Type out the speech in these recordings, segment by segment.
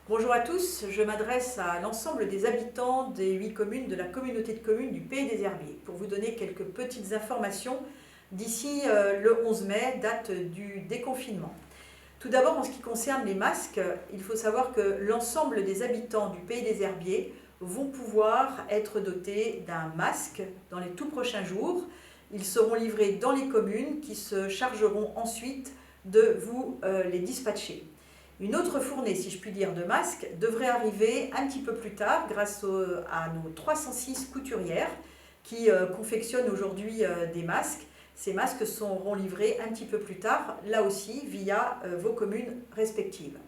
Bonjour à tous, je m'adresse à l'ensemble des habitants des 8 communes de la communauté de communes du Pays des Herbiers pour vous donner quelques petites informations d'ici le 11 mai, date du déconfinement. Tout d'abord, en ce qui concerne les masques, il faut savoir que l'ensemble des habitants du Pays des Herbiers vont pouvoir être dotés d'un masque dans les tout prochains jours. Ils seront livrés dans les communes qui se chargeront ensuite de vous les dispatcher. Une autre fournée, si je puis dire, de masques devrait arriver un petit peu plus tard grâce à nos 306 couturières qui confectionnent aujourd'hui des masques. Ces masques seront livrés un petit peu plus tard, là aussi, via vos communes respectives.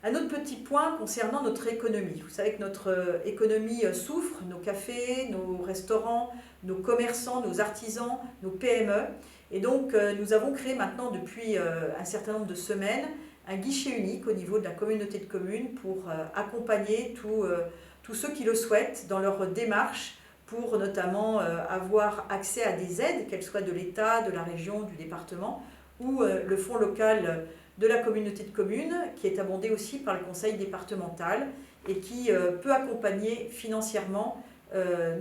Un autre petit point concernant notre économie. Vous savez que notre économie souffre, nos cafés, nos restaurants, nos commerçants, nos artisans, nos PME. Et donc, nous avons créé maintenant depuis un certain nombre de semaines un guichet unique au niveau de la communauté de communes pour accompagner tous ceux qui le souhaitent dans leur démarche pour notamment avoir accès à des aides, qu'elles soient de l'État, de la région, du département ou le fonds local de la communauté de communes qui est abondé aussi par le conseil départemental et qui peut accompagner financièrement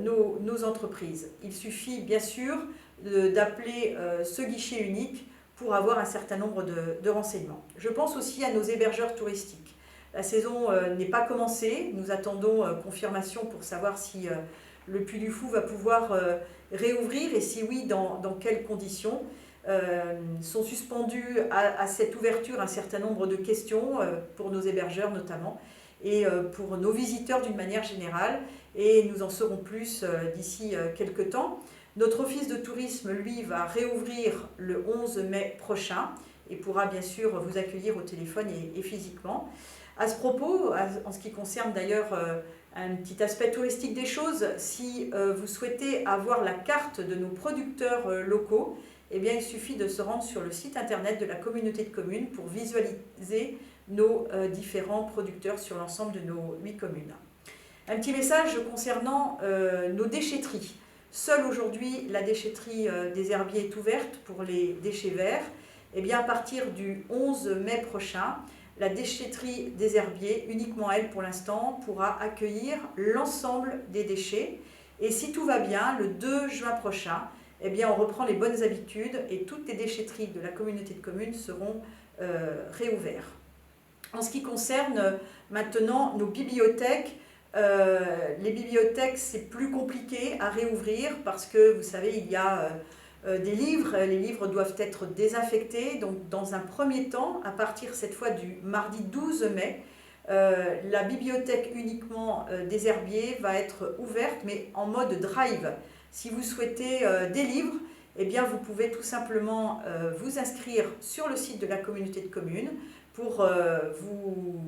nos entreprises. Il suffit bien sûr d'appeler ce guichet unique pour avoir un certain nombre de renseignements. Je pense aussi à nos hébergeurs touristiques. La saison n'est pas commencée, nous attendons confirmation pour savoir si le Puy du Fou va pouvoir réouvrir et si oui, dans quelles conditions. Sont suspendues à cette ouverture un certain nombre de questions pour nos hébergeurs notamment et pour nos visiteurs d'une manière générale et nous en saurons plus d'ici quelques temps. Notre office de tourisme, lui, va réouvrir le 11 mai prochain et pourra bien sûr vous accueillir au téléphone et physiquement. À ce propos, en ce qui concerne d'ailleurs un petit aspect touristique des choses, si vous souhaitez avoir la carte de nos producteurs locaux, eh bien, il suffit de se rendre sur le site internet de la communauté de communes pour visualiser nos différents producteurs sur l'ensemble de nos 8 communes. Un petit message concernant nos déchetteries. Seule aujourd'hui, la déchetterie des Herbiers est ouverte pour les déchets verts. Eh bien, à partir du 11 mai prochain, la déchetterie des Herbiers, uniquement elle pour l'instant, pourra accueillir l'ensemble des déchets. Et si tout va bien, le 2 juin prochain, eh bien, on reprend les bonnes habitudes et toutes les déchetteries de la communauté de communes seront réouvertes. En ce qui concerne maintenant nos bibliothèques, les bibliothèques, c'est plus compliqué à réouvrir parce que, vous savez, il y a des livres. Les livres doivent être désinfectés. Donc, dans un premier temps, à partir cette fois du mardi 12 mai, la bibliothèque uniquement des Herbiers va être ouverte, mais en mode drive. Si vous souhaitez des livres, eh bien, vous pouvez tout simplement vous inscrire sur le site de la communauté de communes pour vous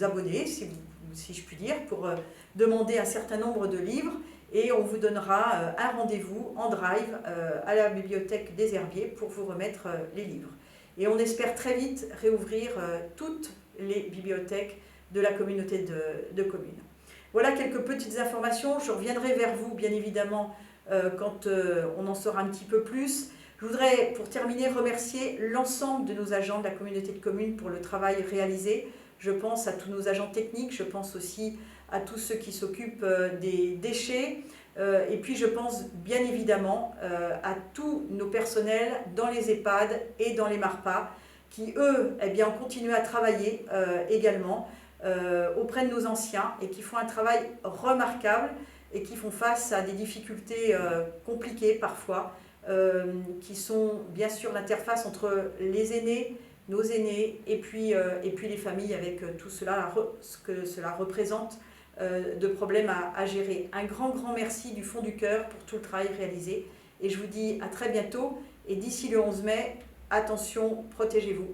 abonner, si je puis dire, pour demander un certain nombre de livres et on vous donnera un rendez-vous en drive à la bibliothèque des Herbiers pour vous remettre les livres. Et on espère très vite réouvrir toutes les bibliothèques de la communauté de communes. Voilà quelques petites informations. Je reviendrai vers vous, bien évidemment, quand on en saura un petit peu plus. Je voudrais, pour terminer, remercier l'ensemble de nos agents de la communauté de communes pour le travail réalisé. Je pense à tous nos agents techniques, je pense aussi à tous ceux qui s'occupent des déchets. Et puis je pense bien évidemment à tous nos personnels dans les EHPAD et dans les MARPA qui, eux, eh bien, ont continué à travailler également auprès de nos anciens et qui font un travail remarquable et qui font face à des difficultés compliquées parfois, qui sont bien sûr l'interface entre les aînés, nos aînés et puis les familles avec tout cela, ce que cela représente de problèmes à gérer. Un grand merci du fond du cœur pour tout le travail réalisé et je vous dis à très bientôt et d'ici le 11 mai, attention, protégez-vous.